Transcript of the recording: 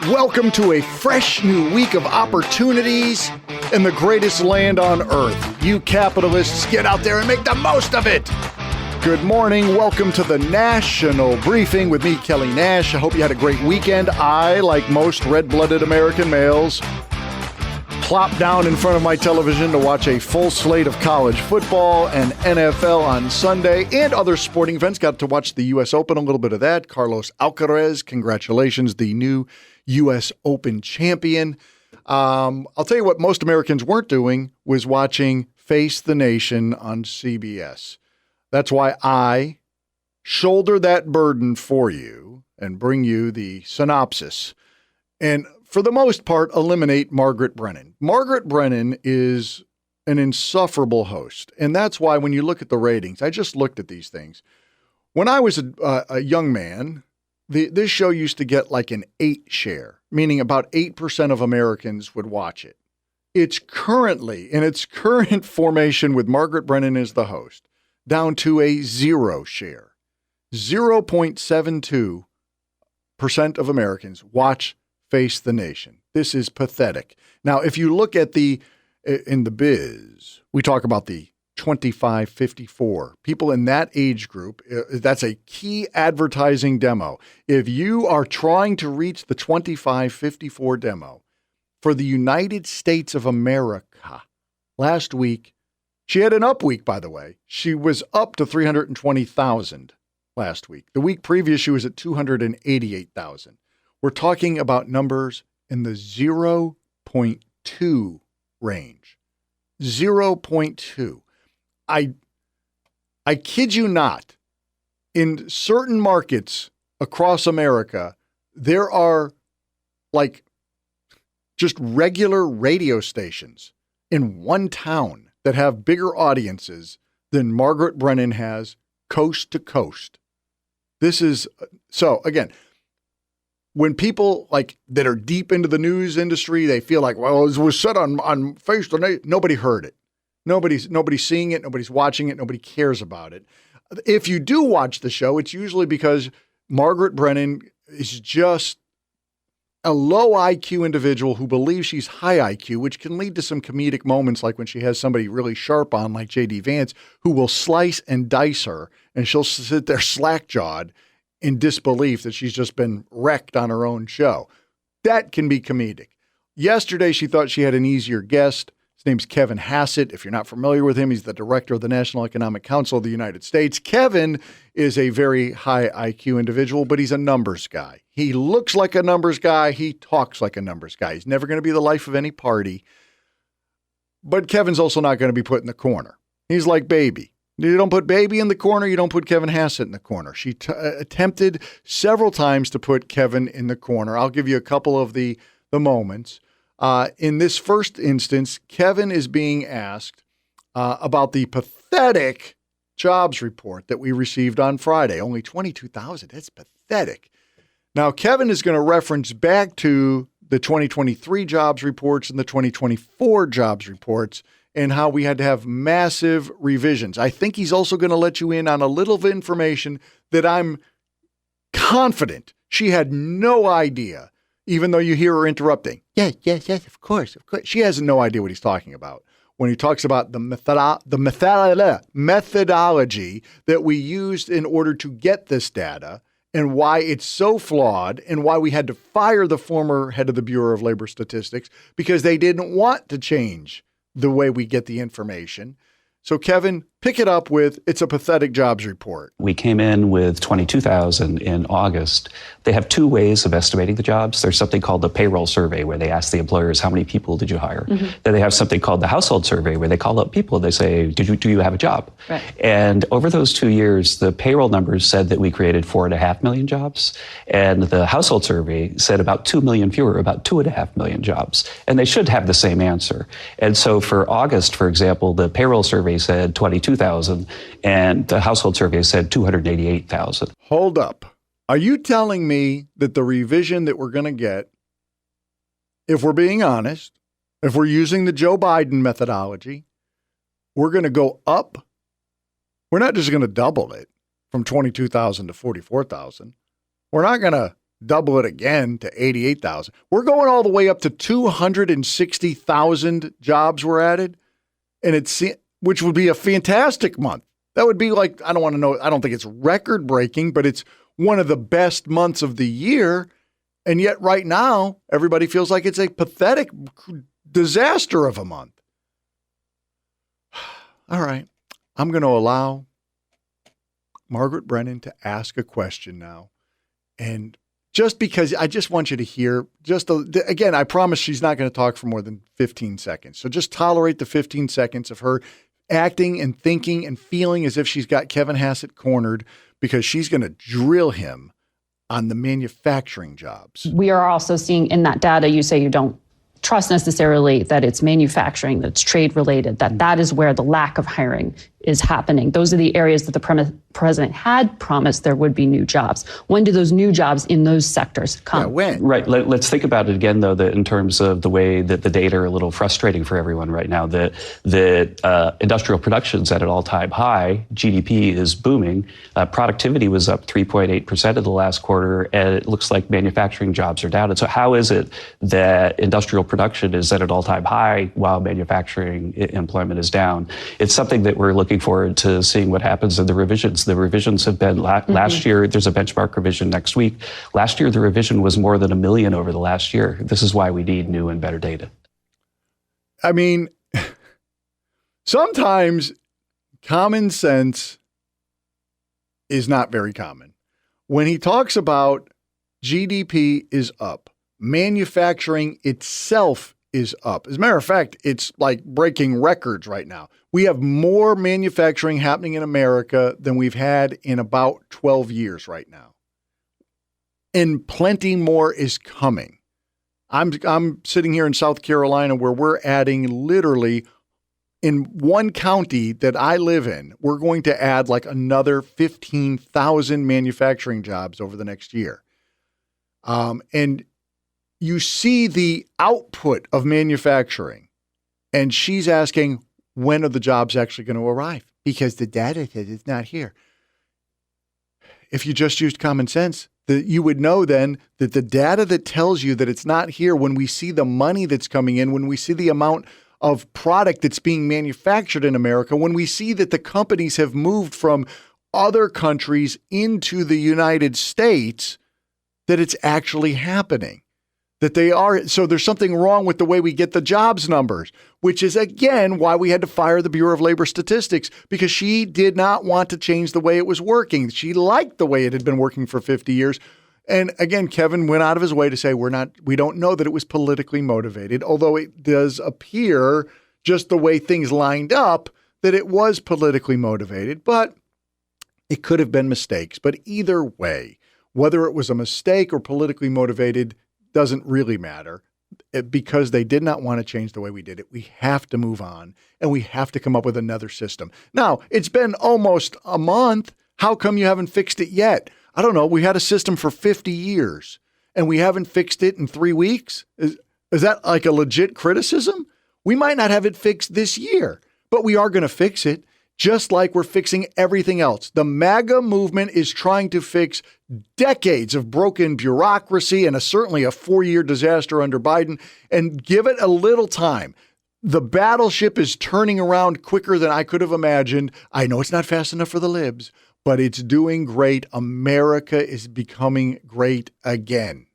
Welcome to a fresh new week of opportunities in the greatest land on earth. You capitalists, get out there and make the most of it. Good morning. Welcome to the National Briefing with me, Kelly Nash. I hope you had a great weekend. I, like most red-blooded American males, plopped down in front of my television to watch a full slate of college football and NFL on Sunday and other sporting events. Got to watch the U.S. Open, a little bit of that. Carlos Alcaraz, congratulations, the new U.S. Open champion. I'll tell you what most Americans weren't doing was watching Face the Nation on CBS. That's why I shoulder that burden for you and bring you the synopsis. And for the most part, eliminate Margaret Brennan. Margaret Brennan is an insufferable host. And that's why when you look at the ratings, I just looked at these things. When I was a young man, this show used to get like an 8 share, meaning about 8% of Americans would watch it. It's currently, in its current formation with Margaret Brennan as the host, down to a 0 share. 0.72% of Americans watch Face the Nation. This is pathetic. Now, if you look at in the biz, we talk about the 25-54. People in that age group, that's a key advertising demo. If you are trying to reach the 25-54 demo for the United States of America, last week, she had an up week, by the way. She was up to 320,000 last week. The week previous, she was at 288,000. We're talking about numbers in the 0.2 range. 0.2. I kid you not, in certain markets across America, there are like just regular radio stations in one town that have bigger audiences than Margaret Brennan has coast to coast. This is, so again, when people like that are deep into the news industry, they feel like, well, it was said on Face the Nation. Nobody heard it. Nobody's seeing it. Nobody's watching it. Nobody cares about it. If you do watch the show, it's usually because Margaret Brennan is just a low IQ individual who believes she's high IQ, which can lead to some comedic moments like when she has somebody really sharp on, like J.D. Vance, who will slice and dice her, and she'll sit there slack-jawed in disbelief that she's just been wrecked on her own show. That can be comedic. Yesterday, she thought she had an easier guest. His name's Kevin Hassett. If you're not familiar with him, he's the director of the National Economic Council of the United States. Kevin is a very high IQ individual, but he's a numbers guy. He looks like a numbers guy. He talks like a numbers guy. He's never going to be the life of any party. But Kevin's also not going to be put in the corner. He's like Baby. You don't put Baby in the corner. You don't put Kevin Hassett in the corner. She attempted several times to put Kevin in the corner. I'll give you a couple of the moments. In this first instance, Kevin is being asked about the pathetic jobs report that we received on Friday. Only 22,000. That's pathetic. Now, Kevin is going to reference back to the 2023 jobs reports and the 2024 jobs reports and how we had to have massive revisions. I think he's also going to let you in on a little of information that I'm confident she had no idea, even though you hear her interrupting. Yes, of course. She has no idea what he's talking about when he talks about the methodology that we used in order to get this data and why it's so flawed and why we had to fire the former head of the Bureau of Labor Statistics because they didn't want to change the way we get the information. So, Kevin, pick it up with, it's a pathetic jobs report. We came in with 22,000 in August. They have two ways of estimating the jobs. There's something called the payroll survey, where they ask the employers, how many people did you hire? Mm-hmm. Then they have something called the household survey, where they call up people. They say, do you have a job? Right. And over those 2 years, the payroll numbers said that we created 4.5 million jobs. And the household survey said about 2 million fewer, about 2.5 million jobs. And they should have the same answer. And so for August, for example, the payroll survey said 22,000 and the household survey said 288,000. Hold up. Are you telling me that the revision that we're going to get, if we're being honest, if we're using the Joe Biden methodology, we're going to go up? We're not just going to double it from 22,000 to 44,000. We're not going to double it again to 88,000. We're going all the way up to 260,000 jobs were added, and which would be a fantastic month. That would be like, I don't think it's record breaking, but it's one of the best months of the year. And yet right now, everybody feels like it's a pathetic disaster of a month. All right. I'm going to allow Margaret Brennan to ask a question now. And just because I just want you to hear, again, I promise she's not going to talk for more than 15 seconds. So just tolerate the 15 seconds of her acting and thinking and feeling as if she's got Kevin Hassett cornered, because she's going to drill him on the manufacturing jobs. We are also seeing in that data, you say you don't trust necessarily that it's manufacturing, that's trade related, that is where the lack of hiring is happening. Those are the areas that the president had promised there would be new jobs. When do those new jobs in those sectors come? Yeah, when? Right. Let's think about it again, though, that in terms of the way that the data are a little frustrating for everyone right now, that industrial production's at an all-time high, GDP is booming, productivity was up 3.8% in the last quarter, and it looks like manufacturing jobs are down. And so how is it that industrial production is at an all-time high while manufacturing employment is down? It's something that we're looking forward to seeing what happens in the revisions. The revisions have been last year. There's a benchmark revision next week. Last year, the revision was more than 1 million over the last year. This is why we need new and better data. I mean, sometimes common sense is not very common. When he talks about GDP is up, manufacturing itself is up. As a matter of fact, it's like breaking records right now. We have more manufacturing happening in America than we've had in about 12 years right now. And plenty more is coming. I'm sitting here in South Carolina where we're adding literally in one county that I live in, we're going to add like another 15,000 manufacturing jobs over the next year. And you see the output of manufacturing, and she's asking, when are the jobs actually going to arrive? Because the data says it's not here. If you just used common sense, you would know then that the data that tells you that it's not here, when we see the money that's coming in, when we see the amount of product that's being manufactured in America, when we see that the companies have moved from other countries into the United States, that it's actually happening. That they are. So there's something wrong with the way we get the jobs numbers, which is, again, why we had to fire the Bureau of Labor Statistics, because she did not want to change the way it was working. She liked the way it had been working for 50 years. And again, Kevin went out of his way to say we don't know that it was politically motivated, although it does appear, just the way things lined up, that it was politically motivated, but it could have been mistakes. But either way, whether it was a mistake or politically motivated doesn't really matter, because they did not want to change the way we did it. We have to move on, and we have to come up with another system. Now, it's been almost a month. How come you haven't fixed it yet? I don't know. We had a system for 50 years, and we haven't fixed it in 3 weeks. Is that like a legit criticism? We might not have it fixed this year, but we are going to fix it, just like we're fixing everything else. The MAGA movement is trying to fix decades of broken bureaucracy and certainly a 4-year disaster under Biden, and give it a little time. The battleship is turning around quicker than I could have imagined. I know it's not fast enough for the libs, but it's doing great. America is becoming great again.